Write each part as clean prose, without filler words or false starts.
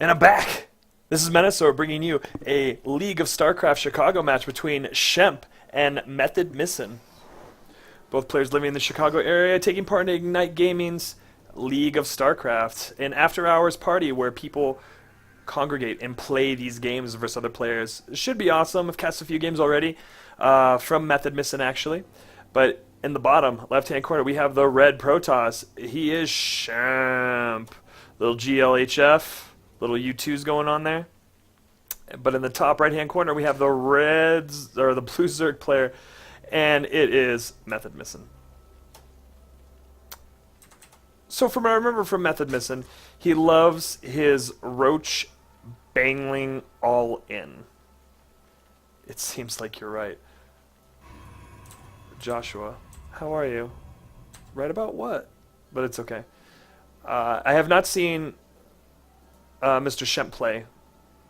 And I'm back! This is Menasaur bringing you a League of Starcraft Chicago match between Shemp and Methodmissin. Both players living in the Chicago area taking part in Ignite Gaming's League of Starcraft, an after-hours party where people congregate and play these games versus other players. It should be awesome. I've cast a few games already from Methodmissin, actually. But in the bottom left-hand corner, we have the red Protoss. He is Shemp. Little GLHF. Little U2s going on there. But in the top right-hand corner, we have the reds, or the blue Zerg player, and it is Methodmissin. So from what I remember from Methodmissin, he loves his Roach Bangling all in. It seems like you're right. Joshua, how are you? Right about what? But it's okay. I have not seen Mr. Shemp play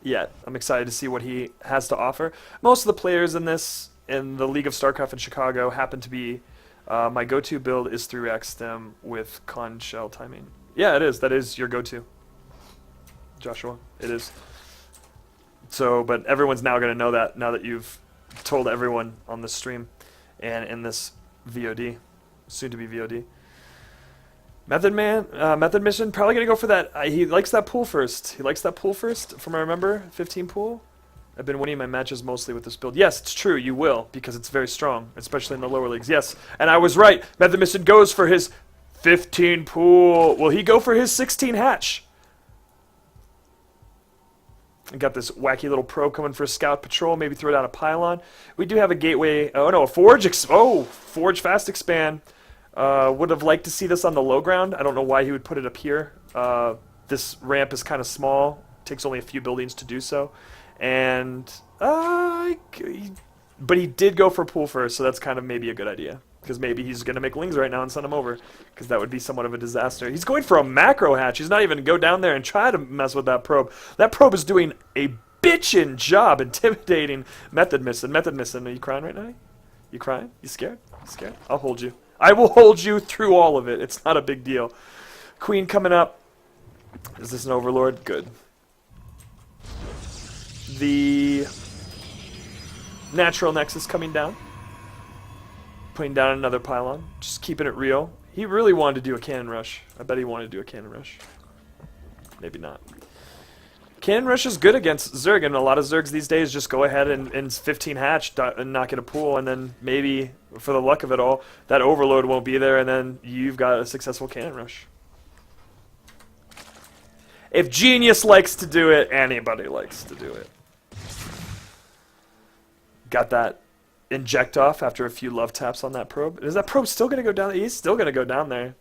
yet. I'm excited to see what he has to offer. Most of the players in the League of Starcraft in Chicago happen to be my go-to build is through XStem with con shell timing. Yeah, it is. That is your go-to, Joshua. It is. So, but everyone's now going to know that now that you've told everyone on this stream and in this VOD, soon to be VOD. Methodmissin probably gonna go for that. He likes that pool first. He likes that pool first. From what I remember, 15 pool. I've been winning my matches mostly with this build. Yes, it's true. You will because it's very strong, especially in the lower leagues. Yes, and I was right. Methodmissin goes for his 15 pool. Will he go for his 16 hatch? I got this wacky little probe coming for a scout patrol. Maybe throw down a pylon. We do have a gateway. Oh no, a forge. Forge fast expand. Would have liked to see this on the low ground. I don't know why he would put it up here. This ramp is kind of small. Takes only a few buildings to do so. And but he did go for pool first, so that's kind of maybe a good idea. Because maybe he's going to make lings right now and send them over. Because that would be somewhat of a disaster. He's going for a macro hatch. He's not even going to go down there and try to mess with that probe. That probe is doing a bitchin' job intimidating Methodmissin. Methodmissin, are you crying right now? You crying? You scared? You scared? I'll hold you. I will hold you through all of it. It's not a big deal. Queen coming up. Is this an overlord? Good. The natural nexus coming down. Putting down another pylon. Just keeping it real. He really wanted to do a cannon rush. I bet he wanted to do a cannon rush. Maybe not. Cannon rush is good against Zerg, and a lot of Zergs these days just go ahead and 15 hatch and not get a pool, and then maybe, for the luck of it all, that overload won't be there, and then you've got a successful cannon rush. If Genius likes to do it, anybody likes to do it. Got that inject off after a few love taps on that probe. Is that probe still going to go down? He's still going to go down there.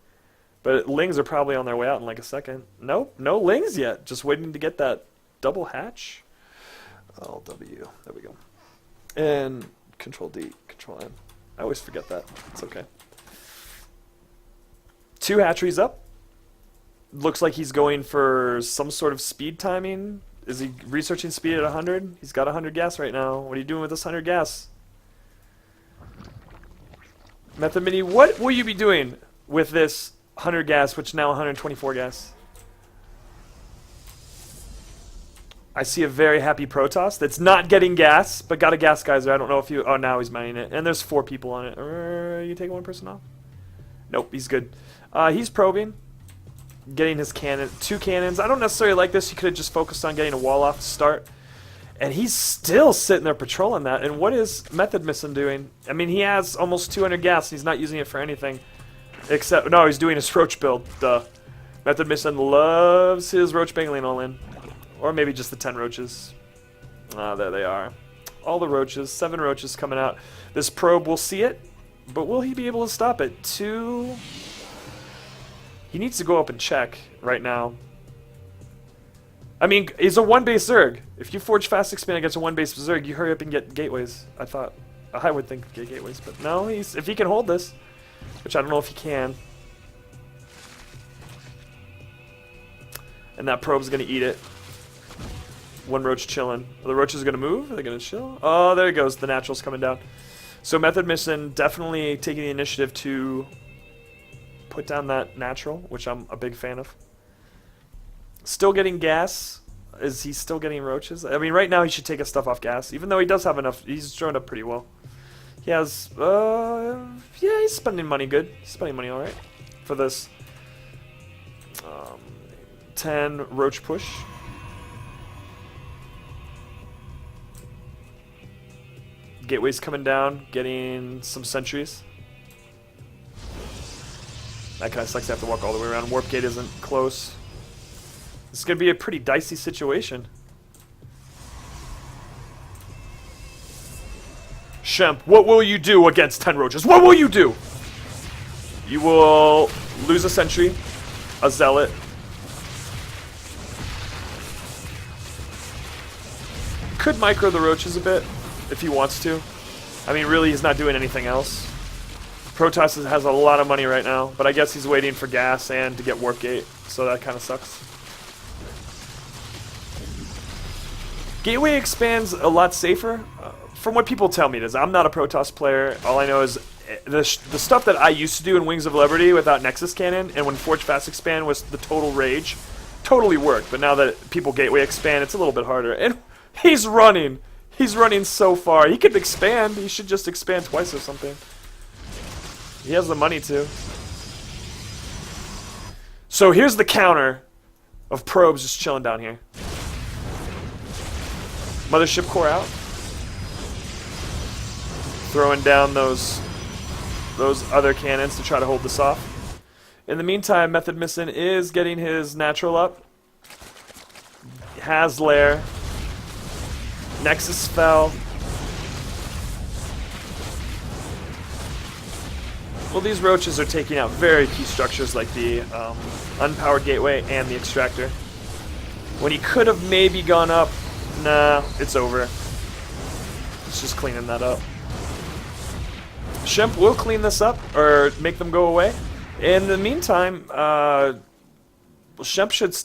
But lings are probably on their way out in like a second. Nope, no lings yet. Just waiting to get that double hatch. LW. There we go. And Control D, Control N. I always forget that. It's okay. 2 hatcheries up. Looks like he's going for some sort of speed timing. Is he researching speed at 100? He's got 100 gas right now. What are you doing with this 100 gas? Method Mini, what will you be doing with this 100 gas, which now 124 gas? I see a very happy Protoss that's not getting gas, but got a gas geyser. I don't know if you... Oh, now he's mining it. And there's 4 people on it. Are you taking one person off? Nope, he's good. He's probing. Getting his cannon. 2 cannons. I don't necessarily like this. He could have just focused on getting a wall off to start. And he's still sitting there patrolling that. And what is Methodmissin doing? I mean, he has almost 200 gas, and he's not using it for anything. Except... No, he's doing his Roach build. Duh. Methodmissin loves his Roach Bangling all in. Or maybe just the 10 roaches. Ah, there they are. All the roaches. 7 roaches coming out. This probe will see it, but will he be able to stop it? 2... He needs to go up and check right now. I mean, he's a 1-base Zerg. If you forge fast expand against a 1-base Zerg, you hurry up and get gateways. I would think get gateways, but no, if he can hold this, which I don't know if he can. And that probe's gonna eat it. 1 roach chilling. Are the roaches gonna move? Are they gonna chill? Oh, there he goes. The natural's coming down. So Methodmissin definitely taking the initiative to put down that natural, which I'm a big fan of. Still getting gas. Is he still getting roaches? I mean, right now he should take his stuff off gas, even though he does have enough. He's drawn up pretty well. He has, yeah, he's spending money good. He's spending money all right for this 10 roach push. Gateway's coming down, getting some sentries. That kind of sucks. I have to walk all the way around. Warp gate isn't close. This is going to be a pretty dicey situation. Shemp, what will you do against 10 roaches? What will you do? You will lose a sentry, a zealot. Could micro the roaches a bit if he wants to. I mean, really, he's not doing anything else. Protoss has a lot of money right now, but I guess he's waiting for gas and to get warp gate, so that kind of sucks. Gateway expands a lot safer. From what people tell me it is. I'm not a Protoss player. All I know is the stuff that I used to do in Wings of Liberty without Nexus Cannon and when Forge Fast Expand was the total rage, totally worked. But now that people Gateway expand, it's a little bit harder. And he's running. He's running so far. He could expand. He should just expand twice or something. He has the money to. So here's the counter of probes just chilling down here. Mothership core out. Throwing down those other cannons to try to hold this off. In the meantime, Methodmissin is getting his natural up. Has lair. Nexus fell. Well, these roaches are taking out very key structures like the unpowered gateway and the extractor. When he could have maybe gone up, nah, it's over. It's just cleaning that up. Shemp will clean this up, or make them go away. In the meantime, Shemp should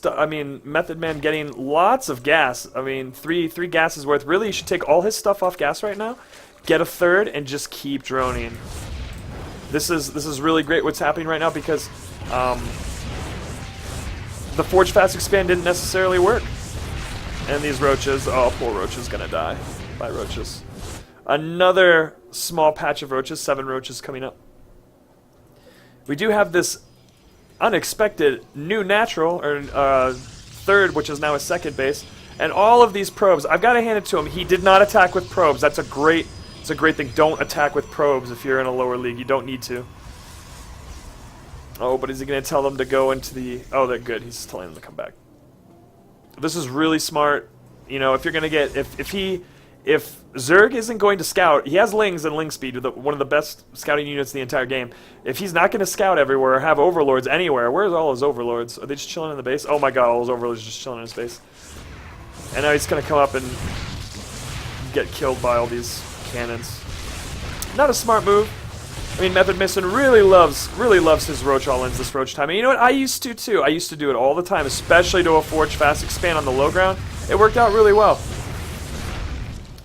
Method Man getting lots of gas. I mean, three gases worth. Really, he should take all his stuff off gas right now, get a third, and just keep droning. This is really great what's happening right now because the Forge Fast Expand didn't necessarily work. And these roaches, oh, poor roach is gonna die by roaches. Another small patch of roaches, 7 roaches coming up. We do have this unexpected new natural, or third, which is now a second base. And all of these probes, I've got to hand it to him. He did not attack with probes. It's a great thing. Don't attack with probes if you're in a lower league. You don't need to. Oh, but is he going to tell them to go into the... Oh, they're good. He's telling them to come back. This is really smart. You know, if you're going to get... If Zerg isn't going to scout, he has Lings and Ling Speed, one of the best scouting units in the entire game. If he's not going to scout everywhere or have overlords anywhere, where's all his overlords? Are they just chilling in the base? Oh my god, all his overlords are just chilling in his base. And now he's going to come up and get killed by all these cannons. Not a smart move. I mean, Methodmissin really loves his roach all-ins this roach time. And you know what? I used to too. I used to do it all the time, especially to a Forge Fast Expand on the low ground. It worked out really well.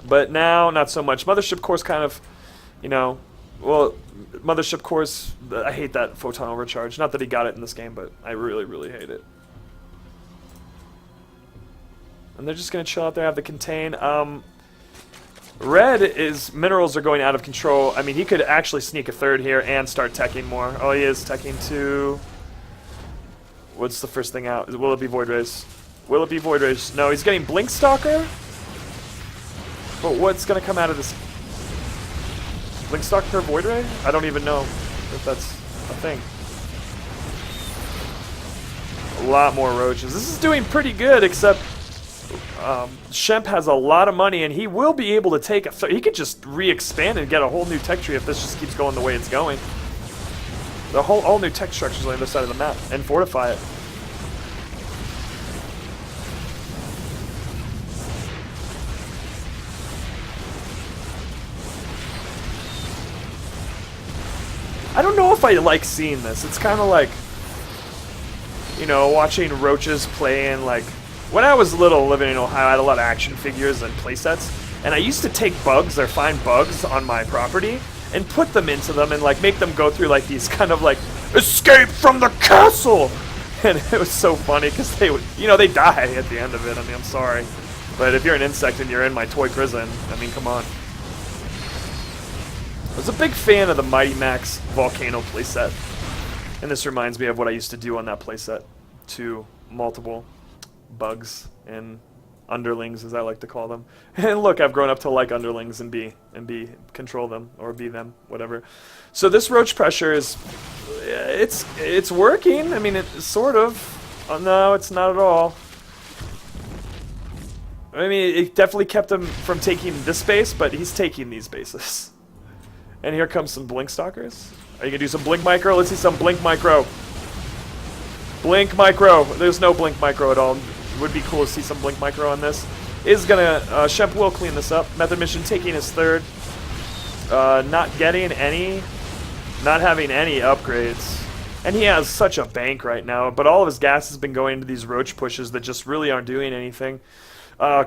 But now, not so much. Mothership Core's kind of, you know, well, Mothership Core's, I hate that photon overcharge. Not that he got it in this game, but I really, really hate it. And they're just going to chill out there, have the contain. Red is, minerals are going out of control. I mean, he could actually sneak a third here and start teching more. Oh, he is teching to, what's the first thing out? Will it be Void Rays? Will it be Void Rays? No, he's getting Blink Stalker? But what's going to come out of this? Blink Stalker per Void Ray? I don't even know if that's a thing. A lot more roaches. This is doing pretty good, except Shemp has a lot of money, and he will be able to take a... He could just re-expand and get a whole new tech tree if this just keeps going the way it's going. All new tech structures on the other side of the map, and fortify it. I don't know if I like seeing this. It's kind of like, you know, watching roaches play in, like, when I was little living in Ohio, I had a lot of action figures and playsets, and I used to take bugs or find bugs on my property and put them into them and, like, make them go through, like, these kind of, like, escape from the castle! And it was so funny because they would, you know, they die at the end of it. I mean, I'm sorry. But if you're an insect and you're in my toy prison, I mean, come on. I was a big fan of the Mighty Max Volcano playset. And this reminds me of what I used to do on that playset to multiple bugs and underlings, as I like to call them. And look, I've grown up to like underlings and control them, or be them, whatever. So this roach pressure is, it's working. I mean, it's sort of. Oh, no, it's not at all. I mean, it definitely kept him from taking this base, but he's taking these bases. And here comes some Blink Stalkers. Are you gonna do some Blink Micro? Let's see some Blink Micro. Blink Micro. There's no Blink Micro at all. Would be cool to see some Blink Micro on this. Is gonna Shemp will clean this up. Methodmissin taking his third. Not getting any, not having any upgrades. And he has such a bank right now, but all of his gas has been going into these roach pushes that just really aren't doing anything.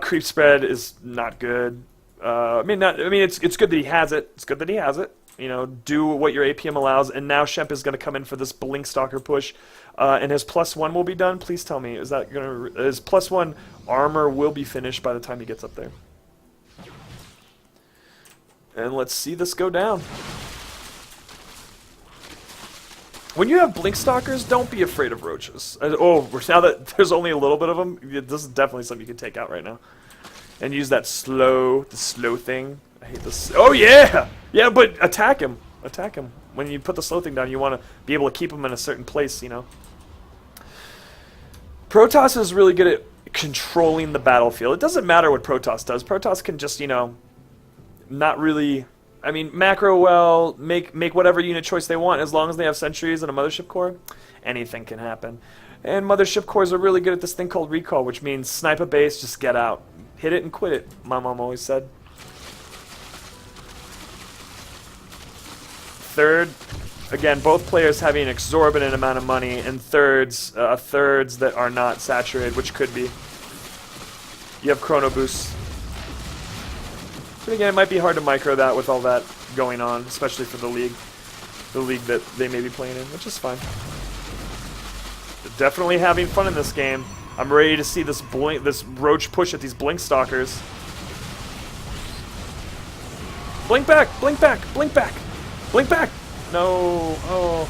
Creep spread is not good. I mean, it's good that he has it. It's good that he has it. You know, do what your APM allows. And now Shemp is going to come in for this Blink Stalker push, and his +1 will be done. Please tell me, is that going to his +1 armor will be finished by the time he gets up there? And let's see this go down. When you have Blink Stalkers, don't be afraid of roaches. Oh, now that there's only a little bit of them, this is definitely something you can take out right now. And use that the slow thing. I hate this. Oh, yeah! Yeah, but attack him. Attack him. When you put the slow thing down, you want to be able to keep him in a certain place, you know. Protoss is really good at controlling the battlefield. It doesn't matter what Protoss does. Protoss can just, you know, not really... I mean, macro well, make whatever unit choice they want, as long as they have sentries and a mothership core, anything can happen. And mothership cores are really good at this thing called recall, which means snipe a base, just get out. Hit it and quit it, my mom always said. Third, again, both players having an exorbitant amount of money, and thirds that are not saturated, which could be. You have chrono boosts. But again, it might be hard to micro that with all that going on, especially for the league that they may be playing in, which is fine. They're definitely having fun in this game. I'm ready to see this roach push at these Blink Stalkers. Blink back! Blink back! Blink back! Blink back! No. Oh.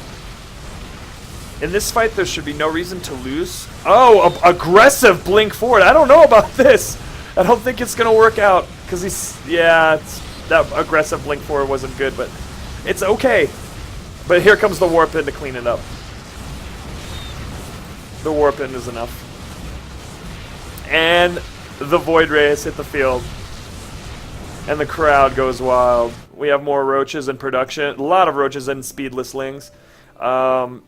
In this fight, there should be no reason to lose. Oh, aggressive Blink forward. I don't know about this. I don't think it's going to work out. Because that aggressive Blink forward wasn't good, but it's okay. But here comes the Warp In to clean it up. The Warp In is enough. And the Void Ray has hit the field. And the crowd goes wild. We have more roaches in production. A lot of roaches and speedless lings.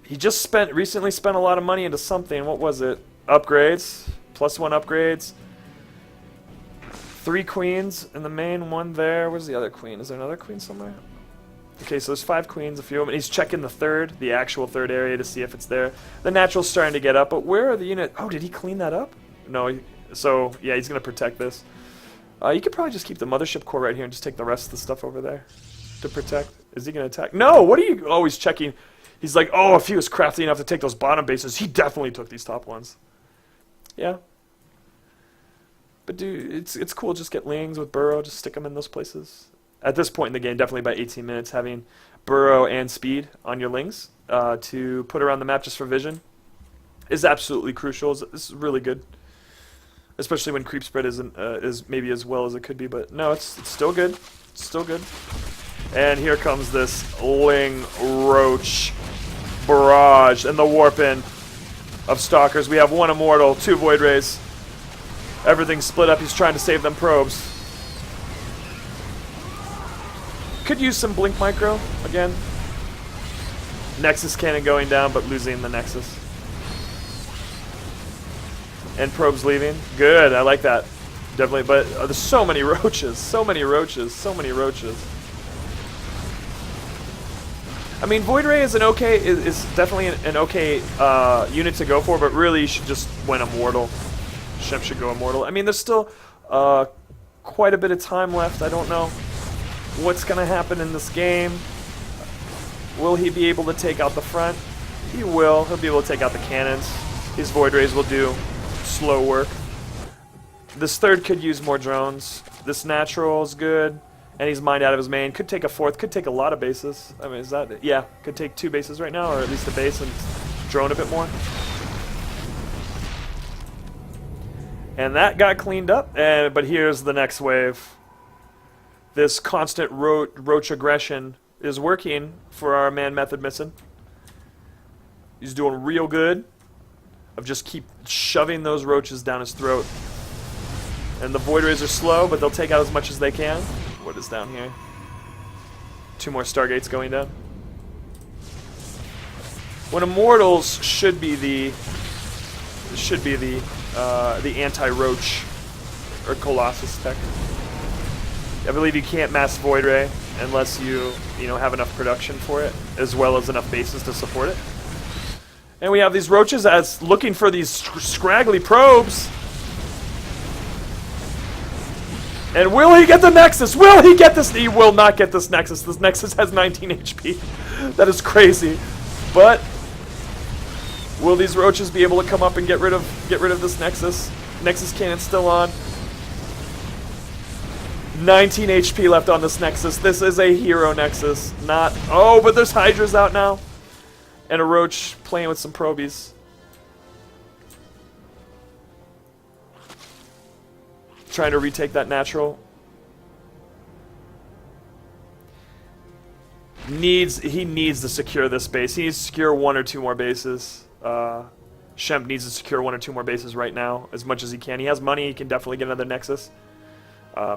He just recently spent a lot of money into something. What was it? Upgrades. +1 upgrades. 3 queens in the main, 1 there. Where's the other queen? Is there another queen somewhere? Okay, so there's 5 queens, a few of them. He's checking the actual third area to see if it's there. The natural's starting to get up, but where are the units? Oh, did he clean that up? No, so yeah, he's going to protect this. You could probably just keep the mothership core right here and just take the rest of the stuff over there to protect. Is he going to attack? No, what are you always checking? He's like, oh, if he was crafty enough to take those bottom bases, he definitely took these top ones. Yeah. But dude, it's cool. Just get lings with burrow. Just stick them in those places. At this point in the game, definitely by 18 minutes, having burrow and speed on your lings to put around the map just for vision is absolutely crucial. This is really good, especially when creep spread is maybe as well as it could be. But no, it's still good. It's still good. And here comes this ling roach barrage and the warp in of stalkers. We have 1 immortal, 2 void rays. Everything's split up. He's trying to save them probes. Could use some blink micro again. Nexus cannon going down, but losing the Nexus. And probes leaving. Good, I like that. Definitely, but there's so many roaches. So many roaches. So many roaches. I mean, Void Ray is is definitely an okay unit to go for, but really you should just win Immortal. Shemp should go Immortal. I mean, there's still quite a bit of time left. I don't know what's going to happen in this game. Will he be able to take out the front? He will. He'll be able to take out the cannons. These Void Rays will do slow work. This third could use more drones. This natural is good. And he's mined out of his main. Could take a fourth. Could take a lot of bases. I mean, is that... Yeah, could take 2 bases right now, or at least a base and drone a bit more. And that got cleaned up. But here's the next wave. This constant roach aggression is working for our man Methodmissin. He's doing real good of just keep shoving those roaches down his throat. And the Void Rays are slow, but they'll take out as much as they can. What is down here? 2 more Stargates going down. When Immortals should be the anti-roach or Colossus tech. I believe you can't mass Void Ray unless you have enough production for it, as well as enough bases to support it. And we have these roaches as looking for these scraggly probes. And will he get the Nexus? Will he get this? He will not get this Nexus. This Nexus has 19 HP. That is crazy. But will these roaches be able to come up and get rid of this Nexus? Nexus cannon's still on. 19 HP left on this Nexus. This is a hero Nexus. Not... Oh, but there's Hydras out now. And a Roach playing with some probies. Trying to retake that natural. He needs to secure this base. He needs to secure 1 or 2 more bases. Shemp needs to secure 1 or 2 more bases right now, as much as he can. He has money. He can definitely get another Nexus.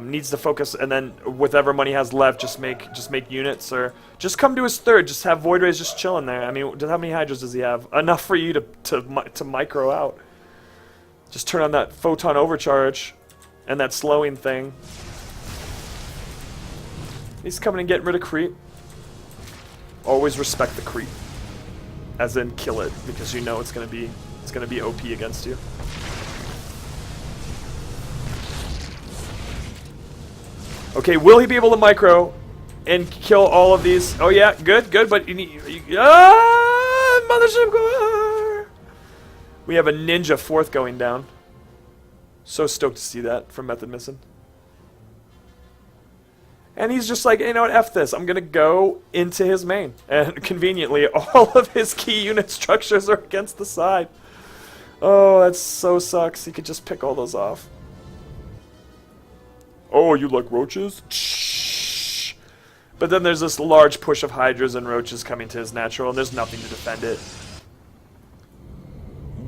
Needs to focus, and then whatever money he has left, just make units, or just come to his third. Just have Void Rays just chilling there. I mean, how many Hydras does he have? Enough for you to micro out. Just turn on that photon overcharge, and that slowing thing. He's coming and getting rid of creep. Always respect the creep, as in kill it, because you know it's gonna be OP against you. Okay, will he be able to micro and kill all of these? Oh yeah, good, but Mothership go. We have a ninja 4th going down. So stoked to see that from Methodmissin. And he's just like, you know what, F this. I'm gonna go into his main. And conveniently, all of his key unit structures are against the side. Oh, that so sucks. He could just pick all those off. Oh, you like roaches? Shh. But then there's this large push of Hydras and roaches coming to his natural, and there's nothing to defend it.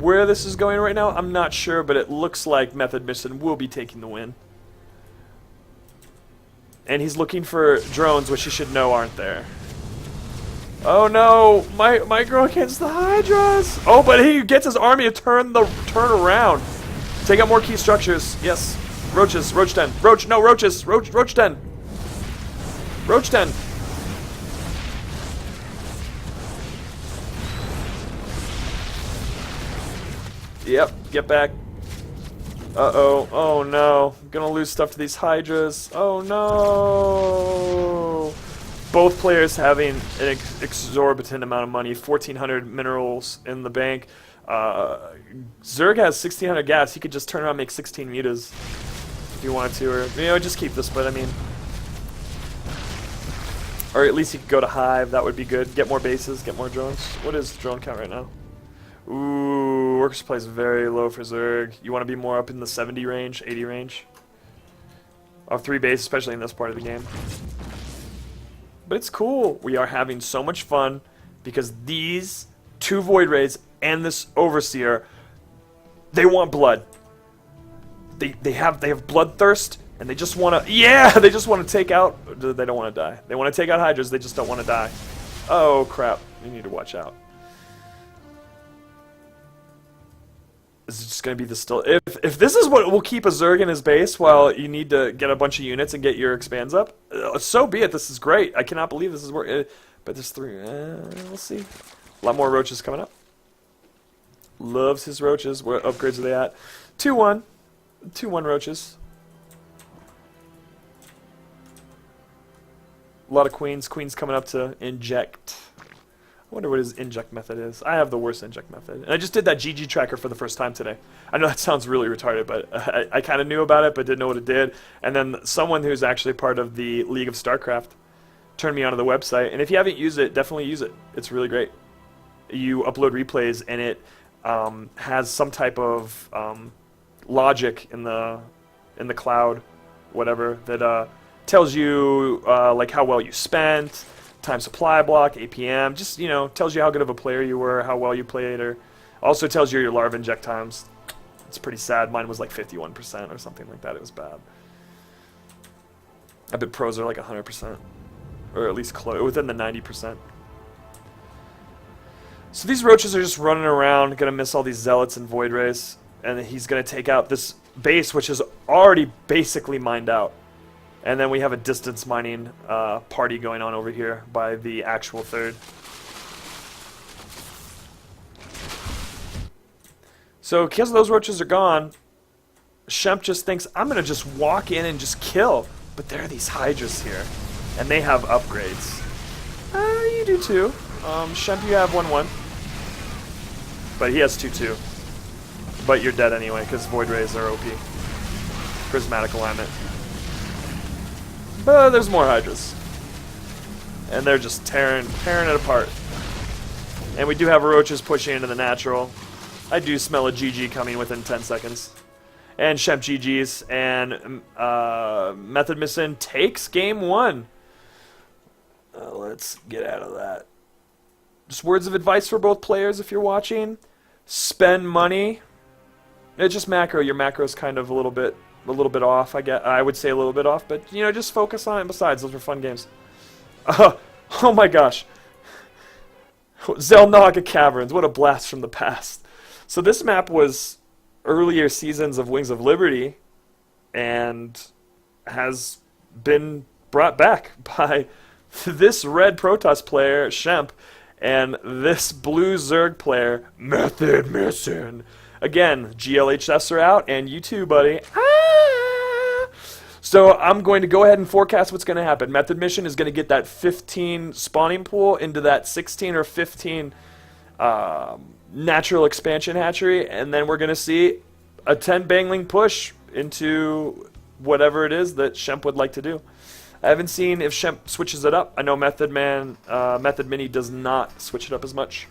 Where this is going right now, I'm not sure, but it looks like Methodmissin will be taking the win. And he's looking for drones, which he should know aren't there. Oh no, micro against the Hydras. Oh, but he gets his army to turn around. Take out more key structures. Yes. Roaches, Roach 10. Roach, no, roaches. Roach 10. Roach 10. Yep, get back. Uh-oh. Oh no. I'm gonna lose stuff to these Hydras. Oh no. Both players having an exorbitant amount of money. 1,400 minerals in the bank. Zerg has 1,600 gas. He could just turn around and make 16 mutas if he wanted to, or just keep this. But I mean, or at least he could go to Hive. That would be good. Get more bases. Get more drones. What is the drone count right now? Ooh, worker supply is very low for Zerg. You want to be more up in the 70 range, 80 range. Of 3 bases, especially in this part of the game. But it's cool. We are having so much fun because these 2 Void Rays and this Overseer, they want blood. They have bloodthirst, and they just want to, they just want to take out, they don't want to die. They want to take out Hydras, they just don't want to die. Oh crap, you need to watch out. Is it just going to be the still, if this is what will keep a Zerg in his base while you need to get a bunch of units and get your expands up, so be it. This is great. I cannot believe this is working. But there's 3, we'll see. A lot more roaches coming up. Loves his roaches. What upgrades are they at? 2-1. 2-1 roaches. A lot of queens. Queens coming up to inject. wonder what his inject method is. I have the worst inject method. And I just did that GG tracker for the first time today. I know that sounds really retarded, but I kind of knew about it, but didn't know what it did. And then someone who's actually part of the League of Starcraft turned me onto the website. And if you haven't used it, definitely use it. It's really great. You upload replays, and it has some type of logic in the cloud, whatever, that tells you like how well you spent, time supply block, APM, just, you know, tells you how good of a player you were, how well you played, or also tells you your larva inject times. It's pretty sad. Mine was like 51% or something like that. It was bad. I bet pros are like 100%, or at least close, within the 90%. So these roaches are just running around, gonna miss all these zealots and void rays, and he's gonna take out this base, which is already basically mined out. And then we have a distance mining party going on over here by the actual third. So because those roaches are gone, Shemp just thinks, I'm going to just walk in and just kill. But there are these hydras here, and they have upgrades. You do too. Shemp, you have 1-1. But he has 2-2. But you're dead anyway, because void rays are OP. Prismatic alignment. But there's more hydras. And they're just tearing it apart. And we do have roaches pushing into the natural. I do smell a GG coming within 10 seconds. And Shemp GG's. And Methodmissin takes game 1. Let's get out of that. Just words of advice for both players if you're watching. Spend money. It's just macro. Your macro's kind of a little bit off, I would say a little bit off, but, you know, just focus on it. Besides, those were fun games. Oh my gosh. Zelnaga Caverns, what a blast from the past. So this map was earlier seasons of Wings of Liberty, and has been brought back by this red Protoss player, Shemp, and this blue Zerg player, Methodmissin. Again, GLHS are out, and you too, buddy. So I'm going to go ahead and forecast what's going to happen. Methodmissin is going to get that 15 spawning pool into that 16 or 15 natural expansion hatchery, and then we're going to see a 10 bangling push into whatever it is that Shemp would like to do. I haven't seen if Shemp switches it up. I know Method Mini does not switch it up as much.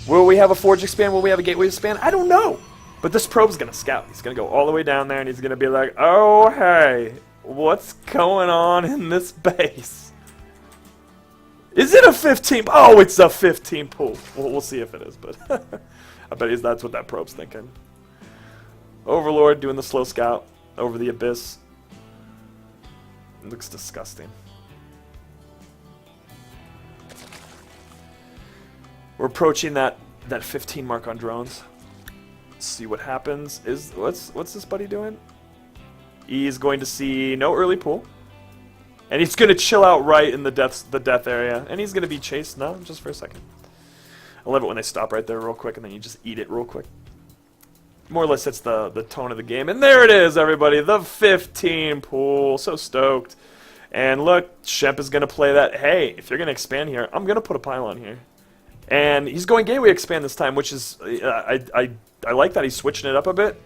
Will we have a Forge expand? Will we have a Gateway expand? I don't know. But this probe's going to scout. He's going to go all the way down there, and he's going to be like, oh, hey, what's going on in this base? Is it a 15? Oh, it's a 15 pool. Well, we'll see if it is, but I bet that's what that probe's thinking. Overlord doing the slow scout over the abyss. It looks disgusting. We're approaching that 15 mark on drones. Let's see what happens. What's this buddy doing? He's going to see no early pool, and he's going to chill out right in the death area, and he's going to be chased. No, just for a second. I love it when they stop right there real quick, and then you just eat it real quick. More or less, that's the tone of the game. And there it is, everybody, the 15 pool. So stoked. And look, Shemp is going to play that. Hey, if you're going to expand here, I'm going to put a pylon here. And he's going gateway expand this time, which is I like that he's switching it up a bit.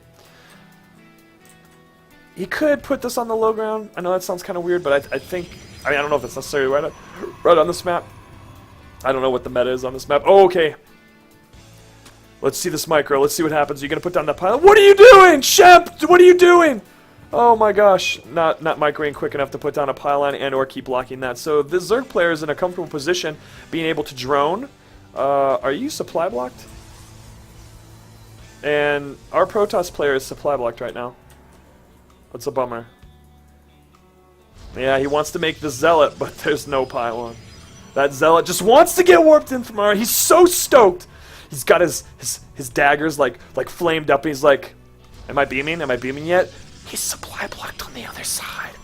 He could put this on the low ground. I know that sounds kind of weird, but I think I don't know if it's necessarily right on this map. I don't know what the meta is on this map. Oh, okay. Let's see this micro. Let's see what happens. Are you gonna put down that pylon? What are you doing, Shemp? What are you doing? Oh my gosh, not microing quick enough to put down a pylon and or keep blocking that. So the Zerg player is in a comfortable position, being able to drone. Are you supply blocked? And our Protoss player is supply blocked right now. That's a bummer. Yeah, he wants to make the Zealot, but there's no pylon. That Zealot just wants to get warped in from our... He's so stoked! He's got his daggers like flamed up, and he's like, am I beaming? Am I beaming yet? He's supply blocked on the other side.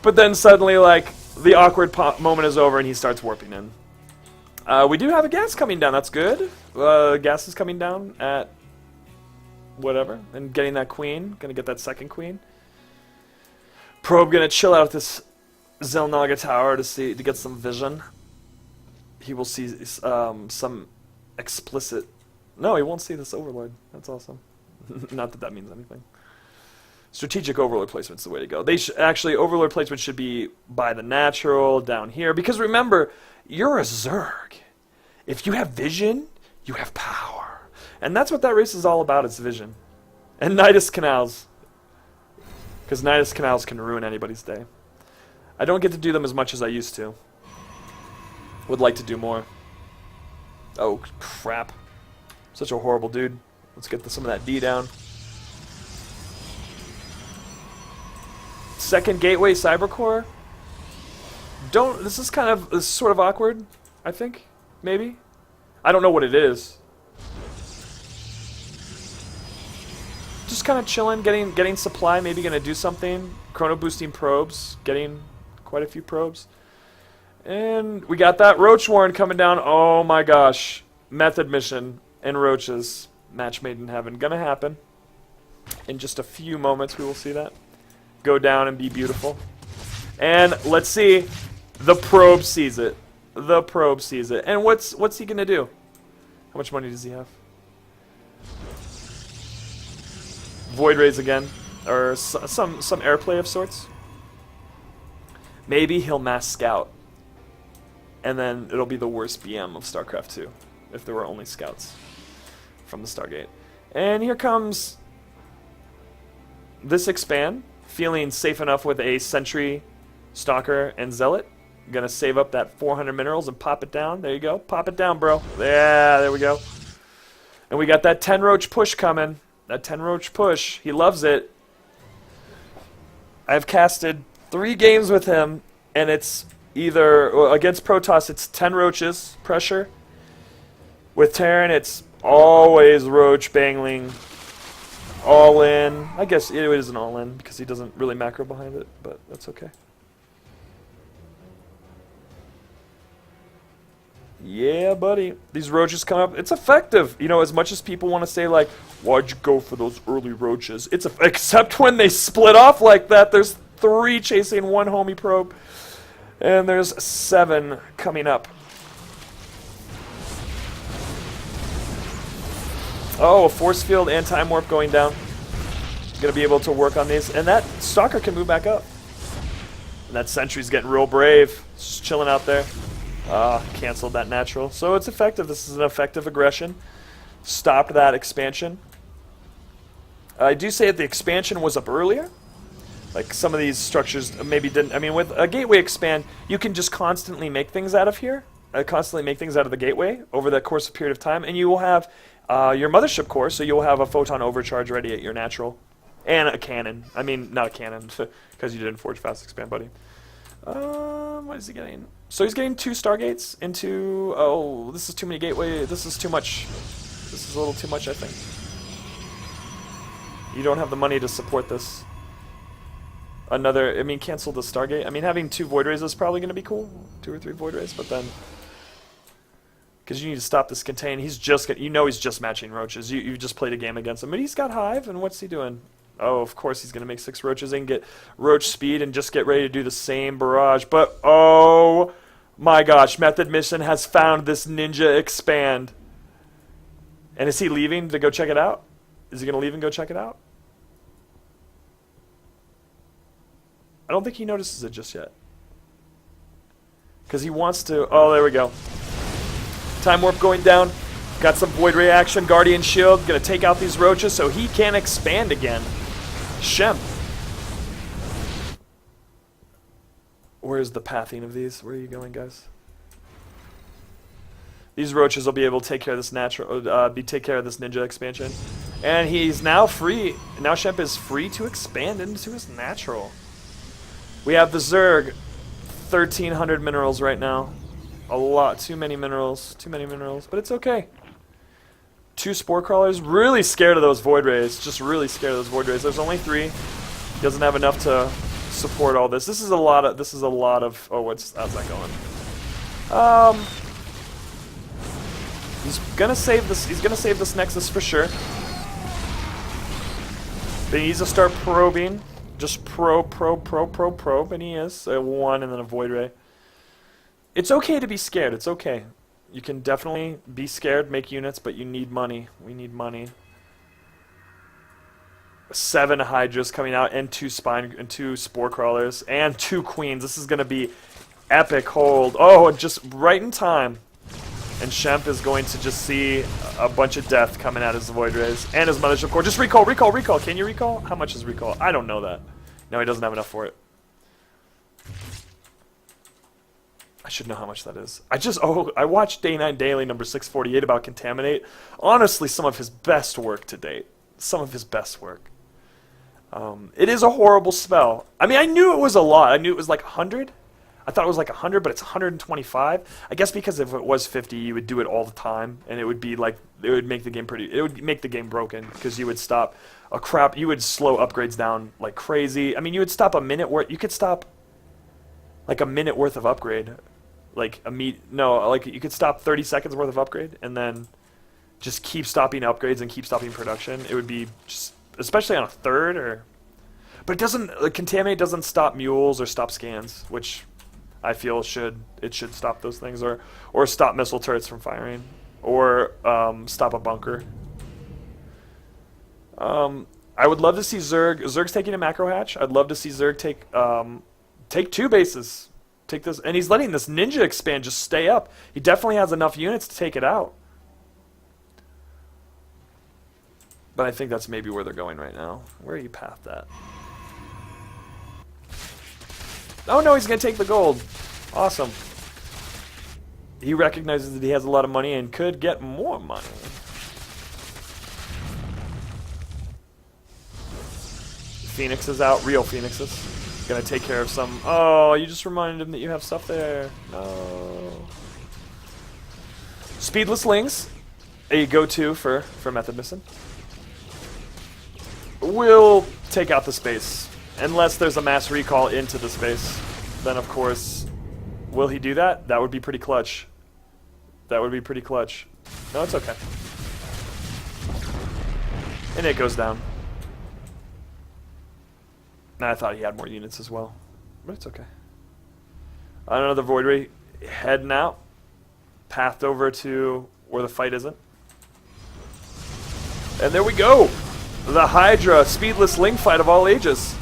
But then suddenly, like, the awkward moment is over, and he starts warping in. We do have a gas coming down. That's good. Gas is coming down at whatever, and getting that queen. Gonna get that second queen. Probe gonna chill out this Zelnaga Tower to get some vision. He will see some explicit. No, he won't see this Overlord. That's awesome. Not that that means anything. Strategic Overlord placement's the way to go. They actually, Overlord placement should be by the natural down here, because remember, you're a Zerg. If you have vision, you have power, and that's what that race is all about. It's vision, and Nidus Canals, because Nidus Canals can ruin anybody's day. I don't get to do them as much as I used to. Would like to do more. Oh crap! Such a horrible dude. Let's get some of that D down. Second Gateway Cybercore. This is sort of awkward, I think. Maybe. I don't know what it is. Just kind of chilling, getting supply, maybe gonna do something. Chrono boosting probes, getting quite a few probes. And we got that Roach Warren coming down. Oh my gosh. Methodmissin and Roaches. Match made in heaven. Gonna happen. In just a few moments we will see that. Go down and be beautiful. And let's see. The probe sees it. The probe sees it. And what's he gonna do? How much money does he have? Void Rays again. Or some airplay of sorts. Maybe he'll mass scout. And then it'll be the worst BM of StarCraft 2. If there were only scouts from the Stargate. And here comes this expand. Feeling safe enough with a Sentry, Stalker, and Zealot. Gonna save up that 400 minerals and pop it down. There you go. Pop it down, bro. Yeah, there we go. And we got that 10 Roach push coming. That 10 Roach push. He loves it. I've casted 3 games with him, and it's either, well, against Protoss, it's 10 Roaches, pressure. With Terran, it's always Roach, Bangling, all in. I guess it is an all in because he doesn't really macro behind it, but that's okay. Yeah, buddy. These Roaches come up. It's effective. You know, as much as people want to say, like, why'd you go for those early Roaches? Except when they split off like that. There's 3 chasing 1 homie probe. And there's 7 coming up. Oh, force field and time warp going down. Gonna be able to work on these. And that Stalker can move back up. And that Sentry's getting real brave. Just chilling out there. Canceled that natural. So it's effective. This is an effective aggression. Stopped that expansion. I do say that the expansion was up earlier. Like some of these structures maybe didn't. I mean, with a gateway expand, you can just constantly make things out of here. Constantly make things out of the gateway over the course of period of time. And you will have your mothership core, so you'll have a photon overcharge ready at your natural. And a cannon. I mean, not a cannon, because you didn't forge fast expand, buddy. What is he getting? So he's getting 2 Stargates into... Oh, this is too many gateway. This is too much. This is a little too much, I think. You don't have the money to support this. Another... I mean, cancel the Stargate. I mean, having 2 Void Rays is probably going to be cool. 2 or 3 Void Rays, but then... Because you need to stop this contain. He's just... You know he's just matching Roaches. You just played a game against him. But he's got Hive, and what's he doing? Oh, of course he's going to make 6 Roaches and get Roach speed and just get ready to do the same barrage. But, oh my gosh, Methodmissin has found this ninja expand. And is he leaving to go check it out? Is he going to leave and go check it out? I don't think he notices it just yet. Because he wants to... Oh, there we go. Time warp going down. Got some Void Ray action. Guardian Shield. Going to take out these Roaches so he can expand again. Shemp. Where's the pathing of these? Where are you going, guys? These Roaches will be able to take care of this take care of this ninja expansion. And he's now free. Now Shemp is free to expand into his natural. We have the Zerg. 1,300 minerals right now. A lot. Too many minerals. Too many minerals. But it's okay. 2 Spore Crawlers. Really scared of those Void Rays. Just really scared of those Void Rays. There's only 3. He doesn't have enough to support all this. This is a lot of... Oh, how's that going? He's gonna save this. He's gonna save this Nexus for sure. But he needs to start probing. Just probe, and he is. A 1 and then a Void Ray. It's okay to be scared. It's okay. You can definitely be scared, make units, but you need money. We need money. 7 Hydras coming out, and 2 Spore Crawlers, and 2 Queens. This is going to be epic hold. Oh, just right in time. And Shemp is going to just see a bunch of death coming at his Void Rays and his Mothership Core. Just recall. Can you recall? How much is recall? I don't know that. No, he doesn't have enough for it. I should know how much that is. I watched Day 9 Daily number 648 about Contaminate. Honestly, some of his best work to date. Some of his best work. It is a horrible spell. I mean, I knew it was a lot. I knew it was like 100. I thought it was like 100, but it's 125. I guess because if it was 50, you would do it all the time, and it would be like, it would make the game broken, because you would stop you would slow upgrades down like crazy. I mean, you would stop a minute worth, you could stop like a minute worth of upgrade. Like you could stop 30 seconds worth of upgrade, and then just keep stopping upgrades and keep stopping production. It would be just, especially on a third, but it doesn't, Contaminate doesn't stop mules or stop scans, which I feel should stop those things, or stop missile turrets from firing, or stop a bunker. I would love to see Zerg. Zerg's taking a macro hatch. I'd love to see Zerg take 2 bases. Take this, and he's letting this ninja expand just stay up. He definitely has enough units to take it out. But I think that's maybe where they're going right now. Where are you pathed at? Oh no, he's going to take the gold. Awesome. He recognizes that he has a lot of money and could get more money. Phoenix is out. Real Phoenixes. Going to take care of some... Oh, you just reminded him that you have stuff there. No. Speedless Lings. A go-to for Methodmissin. Will take out the space. Unless there's a mass recall into the space, then of course, will he do that? That would be pretty clutch. That would be pretty clutch. No, it's okay. And it goes down. And I thought he had more units as well, but it's okay. Another Void Ray heading out, pathed over to where the fight isn't. And there we go! The Hydra Speedless Ling fight of all ages.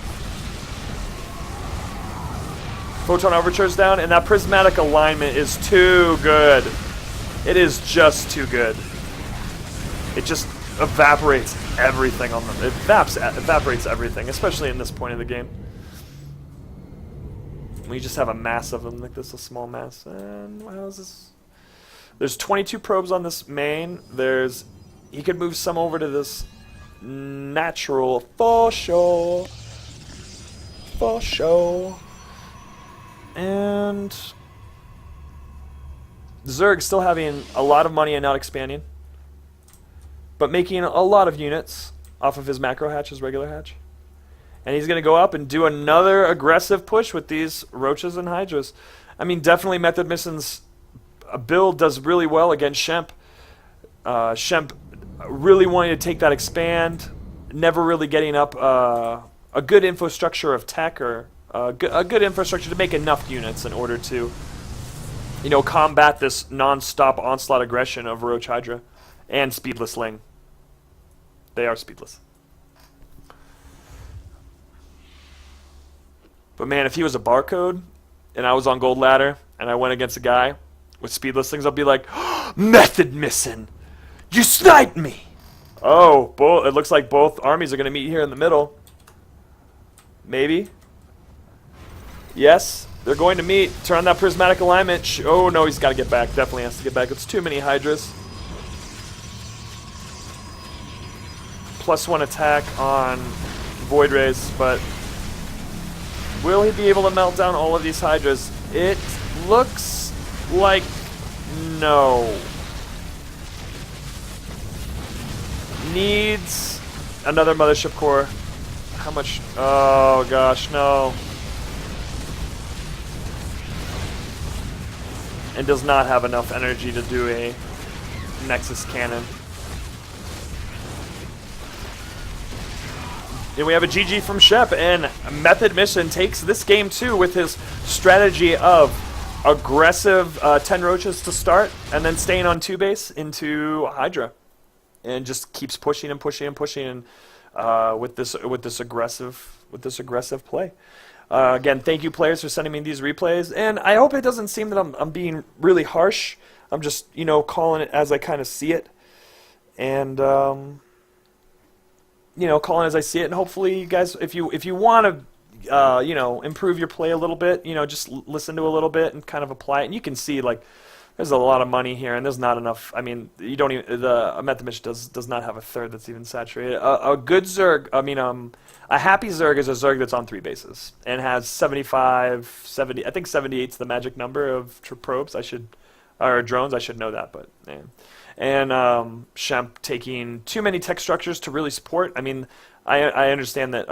Photon Overture's down, and that prismatic alignment is too good. It is just too good. It just evaporates everything on them. It evaporates everything, especially in this point of the game. We just have a mass of them, like this, a small mass. And how is this? There's 22 probes on this main. He could move some over to this natural for sure. For sure. And Zerg still having a lot of money and not expanding, but making a lot of units off of his macro hatch, his regular hatch. And he's going to go up and do another aggressive push with these Roaches and Hydras. I mean, definitely Methodmissin's build does really well against Shemp. Shemp really wanting to take that expand, never really getting up a good infrastructure of tech or a good infrastructure to make enough units in order to, combat this non-stop onslaught aggression of Roach Hydra and Speedless Ling. They are speedless. But man, if he was a barcode and I was on Gold Ladder and I went against a guy with Speedless Lings, I'll be like, Methodmissin! You sniped me! Oh, it looks like both armies are going to meet here in the middle. Maybe. Yes, they're going to meet. Turn on that prismatic alignment. Oh no, he's got to get back. Definitely has to get back. It's too many Hydras. +1 attack on Void Rays, but will he be able to melt down all of these Hydras? It looks like no. Needs another Mothership Core. How much? Oh gosh, no. And does not have enough energy to do a Nexus Cannon. And we have a GG from Shemp, and Methodmissin takes this game too with his strategy of aggressive 10 roaches to start, and then staying on 2 base into Hydra, and just keeps pushing and pushing and pushing, and with this aggressive play. Again, thank you players for sending me these replays, and I hope it doesn't seem that I'm being really harsh. I'm just calling it as I kind of see it, and calling as I see it, and hopefully you guys, if you want to, improve your play a little bit, just listen to a little bit and kind of apply it, and you can see like there's a lot of money here, and there's not enough. I mean, you don't even a Methodmissin does not have a third that's even saturated. A good Zerg, a happy Zerg is a Zerg that's on 3 bases and has 75, 70. I think 78's the magic number of probes. Or drones. I should know that, but man. And Shemp taking too many tech structures to really support. I mean, I understand that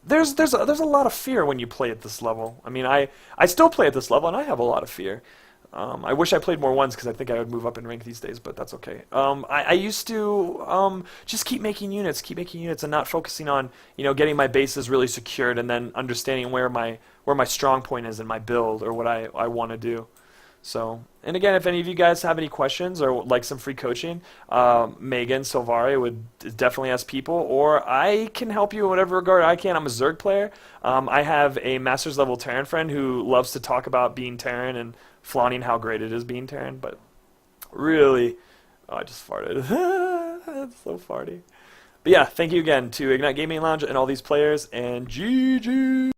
there's a lot of fear when you play at this level. I mean, I still play at this level, and I have a lot of fear. I wish I played more ones because I think I would move up in rank these days, but that's okay. I used to just keep making units, and not focusing on getting my bases really secured, and then understanding where my strong point is in my build or what I want to do. So, and again, if any of you guys have any questions or would like some free coaching, Megan Silvari would definitely ask people, or I can help you in whatever regard I can. I'm a Zerg player. I have a Masters level Terran friend who loves to talk about being Terran and flaunting how great it is being Terran, but really, I just farted. That's so farty. But yeah, thank you again to Ignite Gaming Lounge and all these players, and GG!